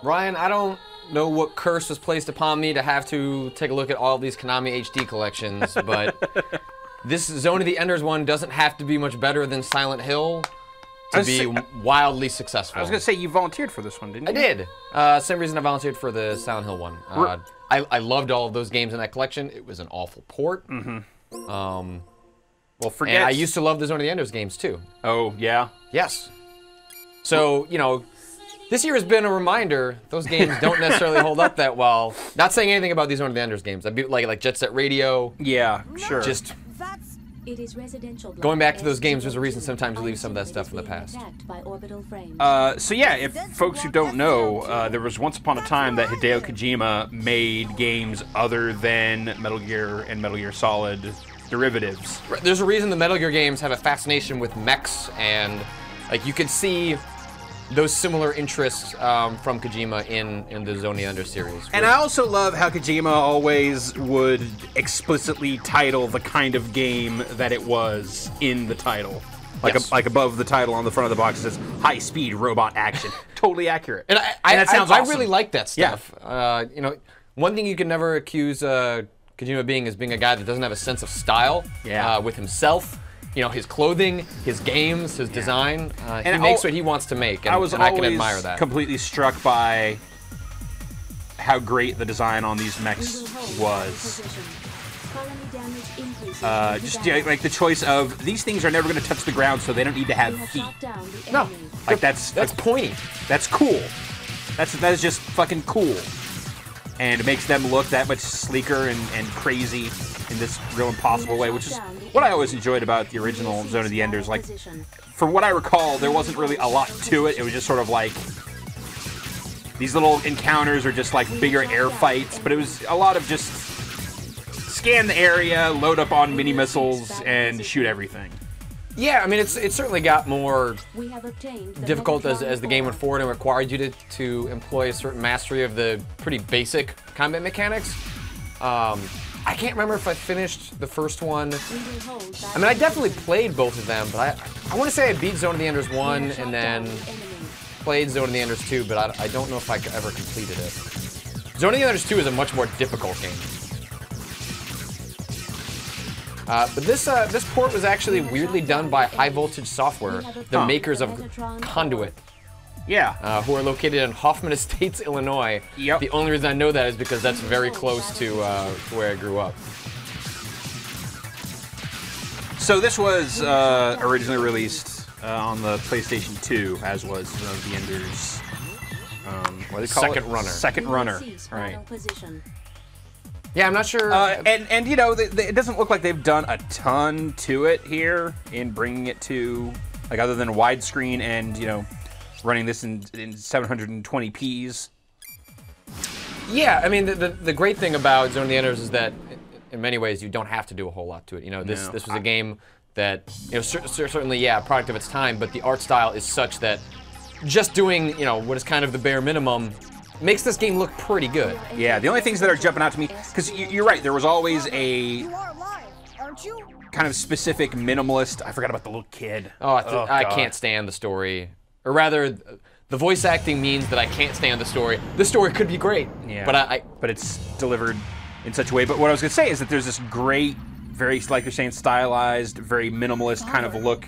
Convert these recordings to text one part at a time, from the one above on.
Ryan, I don't know what curse was placed upon me to have to take a look at all of these Konami HD collections, but this Zone of the Enders one doesn't have to be much better than Silent Hill to be wildly successful. I was going to say, you volunteered for this one, didn't you? I did. Same reason I volunteered for the Silent Hill one. I loved all of those games in that collection. It was an awful port. Well, forget... And I used to love the Zone of the Enders games, too. Oh, yeah? Yes. So, you know, this year has been a reminder those games don't necessarily hold up that well. Not saying anything about these Zone of the Enders games. I'd be like Jet Set Radio. Yeah, sure. Just going back to those games, there's a reason sometimes we leave some of that stuff in the past. So yeah, if folks who don't know, there was once upon a time that Hideo Kojima made games other than Metal Gear and Metal Gear Solid derivatives. There's a reason the Metal Gear games have a fascination with mechs, and like you could see those similar interests from Kojima in the Zone of the Enders series. And I also love how Kojima always would explicitly title the kind of game that it was in the title. Like, Yes. like above the title on the front of the box, it says high-speed robot action. Totally accurate. And that sounds I awesome. really like that stuff. You know, one thing you can never accuse Kojima being is being a guy that doesn't have a sense of style with himself. You know, his clothing, his games, his design. He makes what he wants to make, and I can admire that. Completely struck by how great the design on these mechs was. Like the choice of these things are never going to touch the ground, so they don't need to have heat. No, Like that's pointy. That's cool. That is just fucking cool. And it makes them look that much sleeker and crazy in this real impossible way, which is what I always enjoyed about the original Zone of the Enders. Like, from what I recall, there wasn't really a lot to it. It was just sort of like these little encounters or just like bigger air fights, but it was a lot of just scan the area, load up on mini missiles, and shoot everything. Yeah, I mean, it certainly got more difficult as the game went forward and required you to employ a certain mastery of the pretty basic combat mechanics. I can't remember if I finished the first one. I mean, I definitely played both of them, but I want to say I beat Zone of the Enders 1 and then played Zone of the Enders 2, but I don't know if I ever completed it. Zone of the Enders 2 is a much more difficult game. But this port was actually weirdly done by High Voltage Software, the makers of Conduit. Yeah. Who are located in Hoffman Estates, Illinois. Yep. The only reason I know that is because that's very close to where I grew up. So this was originally released on the PlayStation 2, as was Zone of the Enders. What do they call Second it? Runner. Second Runner, right. Yeah, I'm not sure. And you know, it doesn't look like they've done a ton to it here in bringing it to, like, other than widescreen and, you know, running this in 720p's. Yeah, I mean, the great thing about Zone of the Enders is that, in many ways, you don't have to do a whole lot to it. You know, this was a game that, you know, certainly, yeah, a product of its time, but the art style is such that just doing, you know, what is kind of the bare minimum makes this game look pretty good. Yeah, the only things that are jumping out to me, because you're right, there was always a kind of specific minimalist. I forgot about the little kid. I can't stand the story. Or rather, the voice acting means that I can't stand the story. The story could be great, yeah, but it's delivered in such a way. But what I was going to say is that there's this great, very, like you're saying, stylized, very minimalist kind of look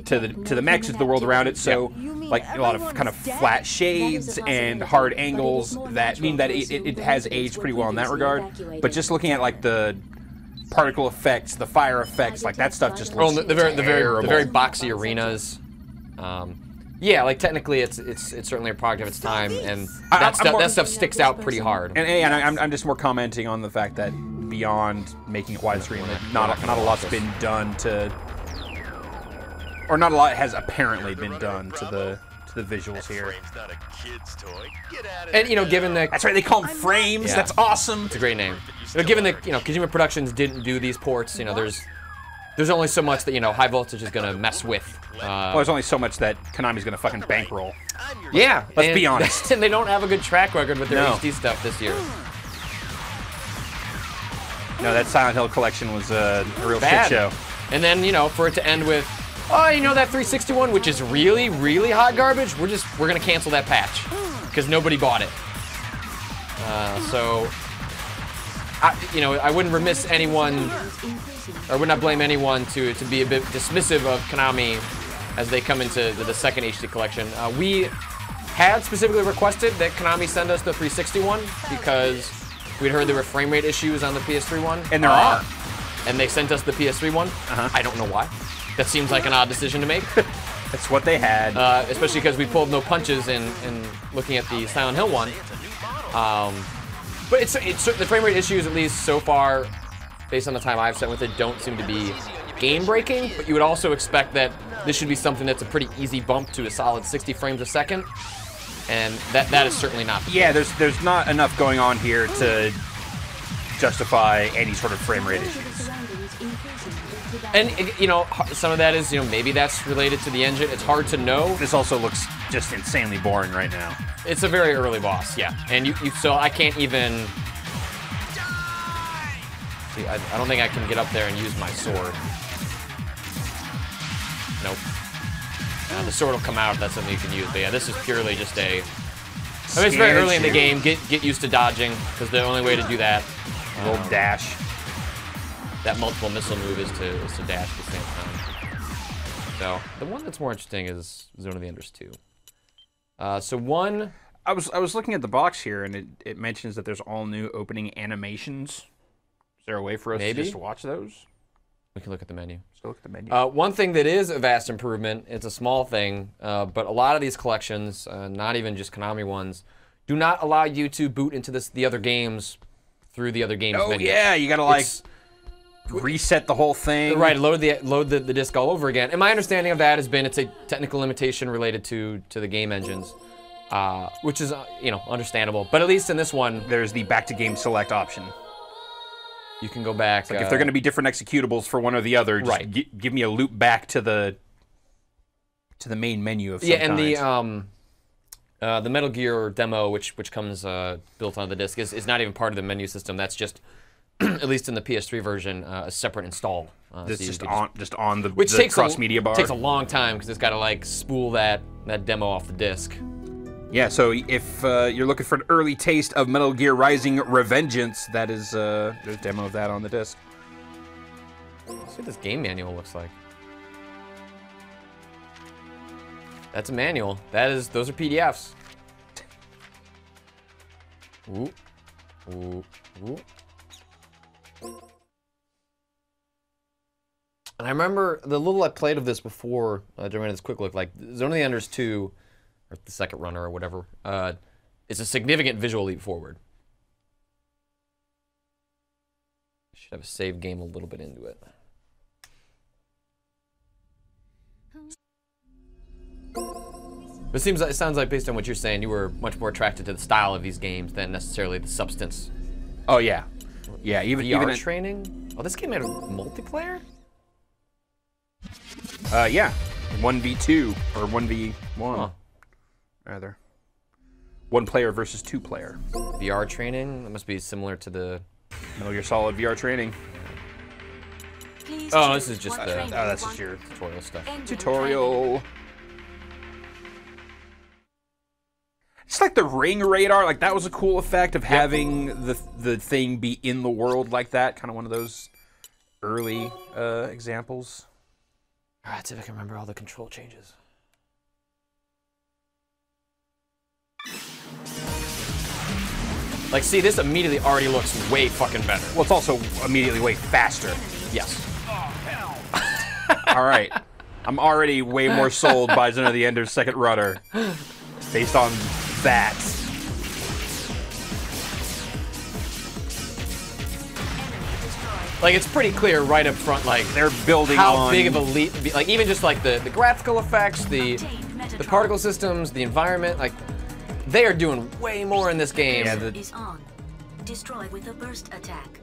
to the mechs, to the world around it. So, like a lot of kind of flat shades and hard angles that mean that it has aged pretty well in that regard. But just looking at like the particle effects, the fire effects, like that stuff just looks the very boxy arenas. Yeah, like technically, it's certainly a product of its time, and that stuff sticks out pretty hard. And I'm just more commenting on the fact that beyond making it widescreen, not a lot's been done to, or not a lot has apparently been done to the visuals here. And you know, given that that's right, they call them frames. Yeah. That's awesome. It's a great name. You know, given that Kojima Productions didn't do these ports, you know, there's only so much that, you know, High Voltage is gonna mess with. Well, there's only so much that Konami's gonna fucking bankroll. Yeah, let's be honest. And they don't have a good track record with their HD stuff this year. No, that Silent Hill collection was a real shit show. And then, you know, for it to end with, oh, you know that 361, which is really, really hot garbage, we're gonna cancel that patch. because nobody bought it. So, I wouldn't remiss anyone, or would not blame anyone to be a bit dismissive of Konami as they come into the second HD collection. We had specifically requested that Konami send us the 360 one because we'd heard there were frame rate issues on the PS3 one. And there are. And they sent us the PS3 one. I don't know why. That seems like an odd decision to make. That's what they had. Especially because we pulled no punches in looking at the Silent Hill one. But it's the frame rate issues, at least so far, based on the time I've spent with it, don't seem to be game-breaking. But you would also expect that this should be something that's a pretty easy bump to a solid 60 frames a second, and that is certainly not. Yeah, there's not enough going on here to justify any sort of frame rate issues. And some of that is maybe that's related to the engine. It's hard to know. This also looks just insanely boring right now. It's a very early boss, yeah. And so I can't even. See, I don't think I can get up there and use my sword. Nope. The sword will come out. That's something you can use. But yeah, this is purely just a. I mean, it's very early in the game. Get used to dodging, because the only way to do that. Little dash. That multiple missile move is to dash at the same time. So the one that's more interesting is Zone of the Enders 2. So one. I was looking at the box here, and it mentions that there's all new opening animations. Is there a way for us to just watch those? We can look at the menu. So look at the menu. One thing that is a vast improvement, it's a small thing, but a lot of these collections, not even just Konami ones, do not allow you to boot into the other games through the other games menu. Oh yeah, you gotta reset the whole thing. Right, load the disc all over again. And my understanding of that has been it's a technical limitation related to the game engines, which is understandable. But at least in this one, there's the back to game select option. You can go back. Like if they're going to be different executables for one or the other, just give me a loop back to the main menu of some kind. And the Metal Gear demo, which comes built on the disc, is not even part of the menu system. That's just, at least in the PS3 version, a separate install. This just on the takes cross-media bar. Takes a long time because it's got to spool that demo off the disc. Yeah, so if you're looking for an early taste of Metal Gear Rising Revengeance, that is there's a demo of that on the disc. Let's see what this game manual looks like. That's a manual. Those are PDFs. Ooh. Ooh. Ooh. And I remember the little I played of this before during this quick look, like Zone of the Enders 2, or the second runner or whatever, it's a significant visual leap forward. Should have a save game a little bit into it. But it sounds like based on what you're saying, you were much more attracted to the style of these games than necessarily the substance. Oh yeah, yeah. Even training. Oh, this game had a multiplayer. Yeah, 1v2 or 1v1. Huh. Rather. 1 player versus 2 player. VR training? That must be similar to the Metal Gear Solid VR training. Oh, this is just the. Oh, that's just your tutorial stuff. Tutorial. It's like the ring radar. Like that was a cool effect of having the thing be in the world like that. Kind of one of those early examples. All right, see if I can remember all the control changes. Like, see, this immediately already looks way fucking better. Well, it's also immediately way faster. Yes. All right. I'm already way more sold by Zone of the Enders second rudder based on that. Like, it's pretty clear right up front, like, they're building how big of a leap, like, even just like the graphical effects, the particle systems, the environment, like, they are doing way more in this game. Yeah, is on. Destroy with a burst attack.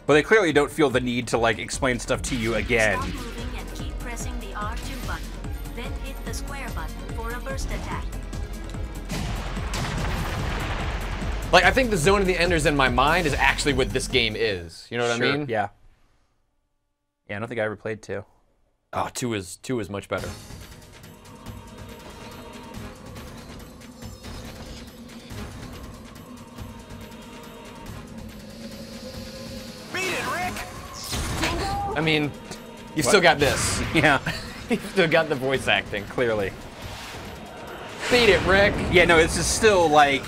But they clearly don't feel the need to like explain stuff to you again. Stop moving and keep pressing the R2 button. Then hit the square button for a burst attack. Like, I think the Zone of the Enders in my mind is actually what this game is. You know what I mean? Yeah. Yeah, I don't think I ever played 2. Oh, 2 is much better. I mean, you've still got this. Yeah, You've still got the voice acting. clearly. Beat it, Rick. Yeah, no, this is still like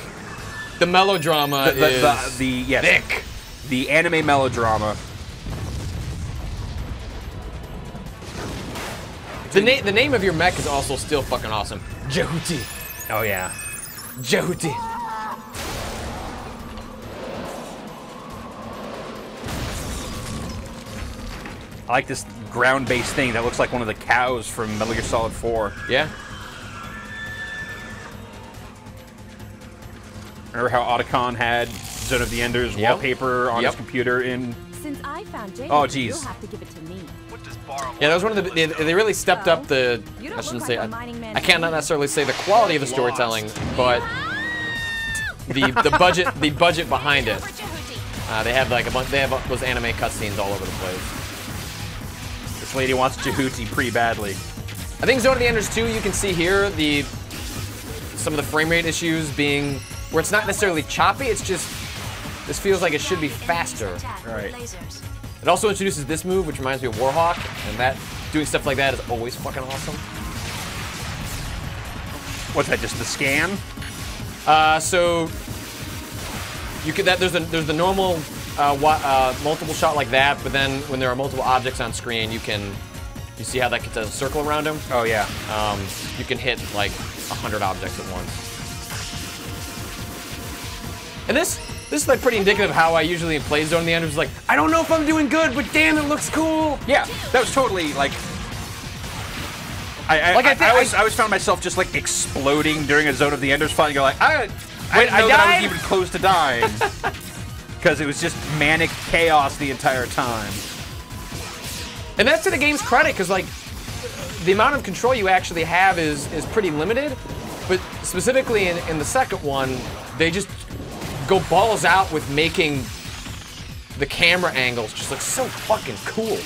The melodrama is yes, thick. the anime melodrama. The name of your mech is also still fucking awesome. Jehuti. Oh yeah. Jehuti. I like this ground-based thing that looks like one of the cows from Metal Gear Solid 4. Yeah. Remember how Otacon had Zone of the Enders Yep. wallpaper on his computer in... Since I found Jake, Oh, jeez. you'll have to give it to me. Yeah, that was one of the. They really stepped up the. You don't I shouldn't look say. like a mining man I can't not necessarily say the quality of the storytelling, but the budget behind it. They have like a bunch. They have those anime cutscenes all over the place. This lady wants Jehuti pretty badly. I think Zone of the Enders 2, you can see here some of the frame rate issues being where it's not necessarily choppy. It's just this feels like it should be faster. Right. It also introduces this move, which reminds me of Warhawk, and that doing stuff like that is always fucking awesome. What's that, just the scan? So you could there's the normal multiple shot like that, but then when there are multiple objects on screen, you see how that gets a circle around them. Oh yeah. You can hit like 100 objects at once. And this is like pretty indicative of how I usually play Zone of the Enders. Like, I don't know if I'm doing good, but damn, it looks cool. Yeah, that was totally like. I always found myself just like exploding during a Zone of the Enders fight. And you're like, I didn't know that I was even close to dying because it was just manic chaos the entire time. And that's to the game's credit, because like the amount of control you actually have is pretty limited. But specifically in the second one, they just go balls out with making the camera angles just look so fucking cool.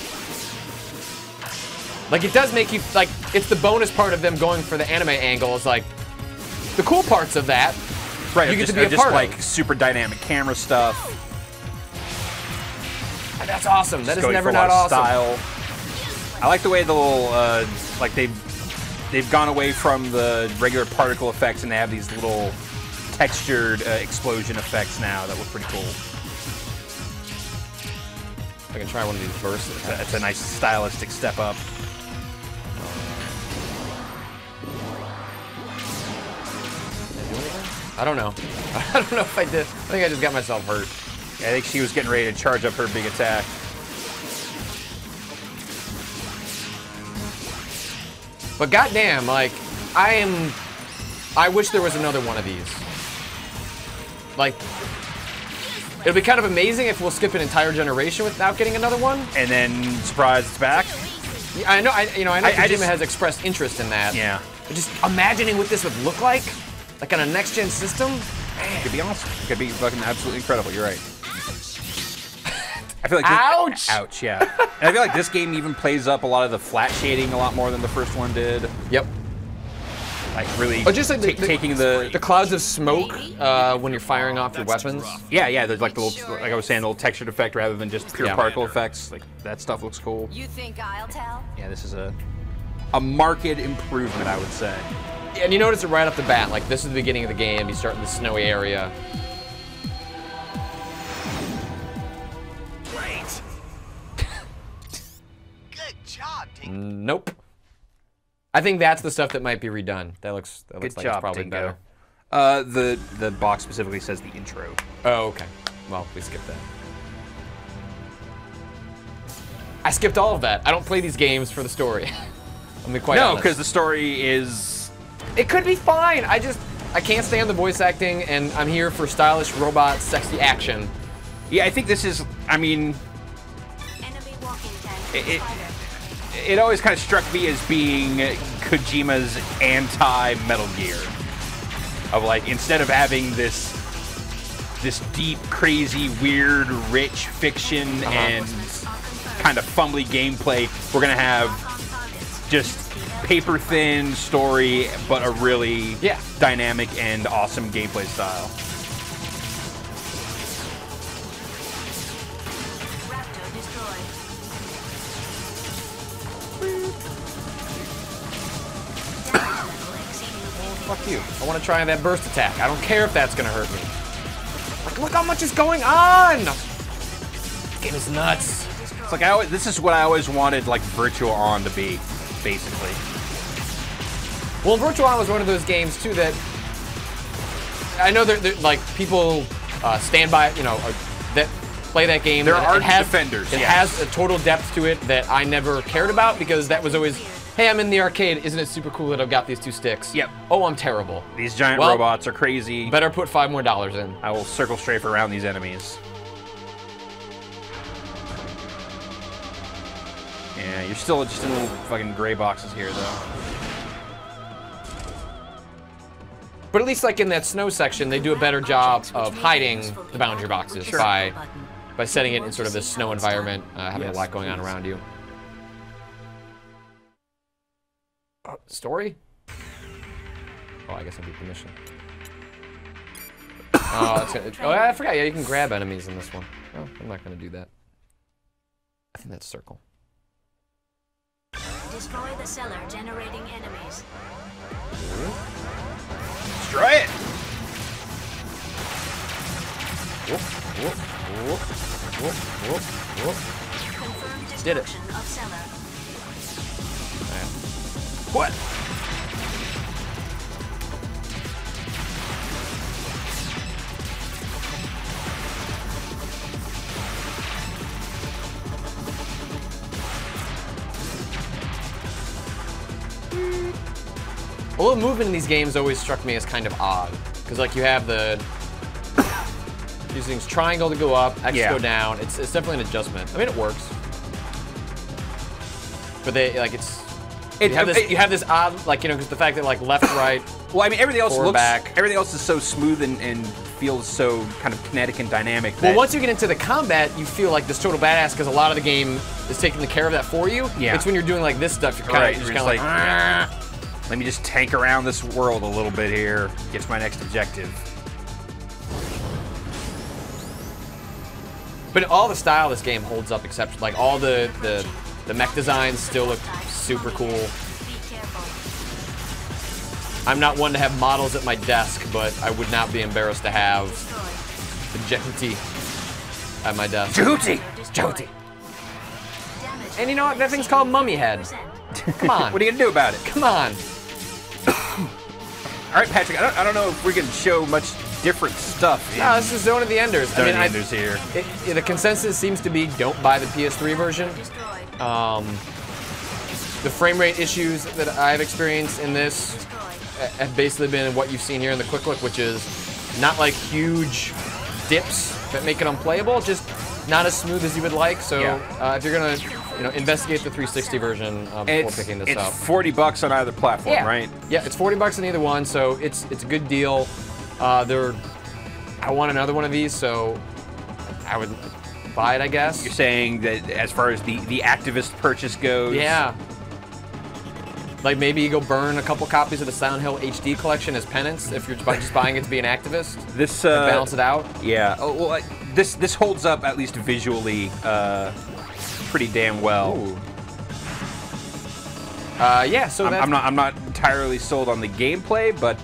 Like, it does make you, like, it's the bonus part of them going for the anime angle is like the cool parts of that. Right, You get just, to be a just part like of. super dynamic camera stuff. And that's awesome. That is Going never for a lot not of awesome. style. I like the way the little like they've gone away from the regular particle effects and they have these little textured explosion effects now that look pretty cool. I can try one of these bursts. It's a nice stylistic step up. I don't know. I don't know if I did. I think I just got myself hurt. Yeah, I think she was getting ready to charge up her big attack. But goddamn, like, I wish there was another one of these. Like, it'll be kind of amazing if we'll skip an entire generation without getting another one. And then, surprise, it's back. Yeah, I know Kojima has expressed interest in that. Yeah. But just imagining what this would look like on a next-gen system. It could be awesome. It could be fucking absolutely incredible. You're right. I feel like Ouch! Ouch, yeah. And I feel like this game even plays up a lot of the flat shading a lot more than the first one did. Yep. Like really But just like taking the clouds of smoke when you're firing off your weapons. yeah, there's like the little, like I was saying, the little textured effect rather than just pure Yeah. particle effects. Like that stuff looks cool. You think I'll tell? Yeah, this is a marked improvement, I would say. And you notice it right off the bat. Like, this is the beginning of the game. You start in the snowy area. Great. Good job, Dingo. Nope. I think that's the stuff that might be redone. That looks Good like job, it's probably Dingo. better. The box specifically says the intro. Oh, okay. Well, we skipped that. I skipped all of that. I don't play these games for the story. I'm quite No, honest. because the story is. It could be fine. I can't stand the voice acting, and I'm here for stylish robot, sexy action. Yeah, I think this is. I mean, Enemy walking tank. it always kind of struck me as being Kojima's anti-Metal Gear. Of like, instead of having this deep, crazy, weird, rich fiction and kind of fumbly gameplay, we're gonna have just paper-thin story, but a really dynamic and awesome gameplay style. Raptor destroyed. Fuck you. I want to try that burst attack. I don't care if that's going to hurt me. Like, look how much is going on! This game is nuts. It's like this is what I always wanted, like Virtua On to be, basically. Well, Virtua On was one of those games too that I know that like people stand by, you know, that play that game. There are defenders. It has a total depth to it that I never cared about because that was always, hey, I'm in the arcade. Isn't it super cool that I've got these 2 sticks? Yep. Oh, I'm terrible. These giant robots are crazy. Better put $5 more in. I will circle strafe around these enemies. Yeah, you're still just in little fucking gray boxes here, though. But at least, like in that snow section, they do a better job of hiding the boundary boxes by setting it in sort of this snow environment, having a lot going on around you. Story? Oh, I guess I beat the mission. Oh, I forgot. Yeah, you can grab enemies in this one. Oh, I'm not going to do that. I think that's circle. Destroy the cellar generating enemies. Destroy it! Whoop, whoop, whoop, whoop, whoop, whoop. Confirmed Did it. destruction of cellar. What? Well, the movement in these games always struck me as kind of odd. Because, like, you have the... using triangle to go up, X to go down. It's definitely an adjustment. I mean, it works. But they, like, you have this odd, like, you know, because the fact that, like, left, right, well, I mean, everything else forward, back. Everything else is so smooth and feels so kind of kinetic and dynamic. Well, once you get into the combat, you feel like this total badass because a lot of the game is taking the care of that for you. Yeah. It's when you're doing, like, this stuff, you're kind of like, let me just tank around this world a little bit here. Get to my next objective. But all the style of this game holds up, except like all the mech designs still look super cool. I'm not one to have models at my desk, but I would not be embarrassed to have the Jyoti at my desk. Jyoti. And you know what? That thing's called Mummy Head. Come on. What are you gonna do about it? Come on. All right, Patrick. I don't know if we can show much different stuff. No, this is Zone of the Enders. Zone of the Enders here. The consensus seems to be don't buy the PS3 version. The frame rate issues that I've experienced in this have basically been what you've seen here in the Quick Look, which is not like huge dips that make it unplayable, just not as smooth as you would like. So if you're gonna, you know, investigate the 360 version before picking this up. It's $40 on either platform, right? Yeah, it's $40 on either one, so it's a good deal. I want another one of these, so I would buy it, I guess. You're saying that as far as the activist purchase goes? Yeah. Like maybe you go burn a couple copies of the Silent Hill HD collection as penance if you're just buying it to be an activist. This balance it out. Yeah. Oh, well, this holds up at least visually pretty damn well. Ooh. Yeah. So I'm not entirely sold on the gameplay, but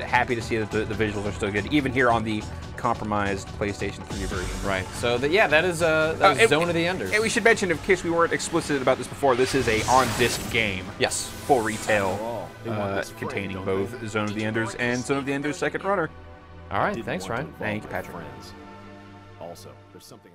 happy to see that the visuals are still good, even here on the compromised PlayStation 3 version. Right. So that is Zone of the Enders. And we should mention, in case we weren't explicit about this before, this is a on-disc game. Yes. Full retail, containing both Zone of the Enders and Zone of the Enders Second Runner. All right. Thanks, Ryan. Thank you, Patrick. Also, there's something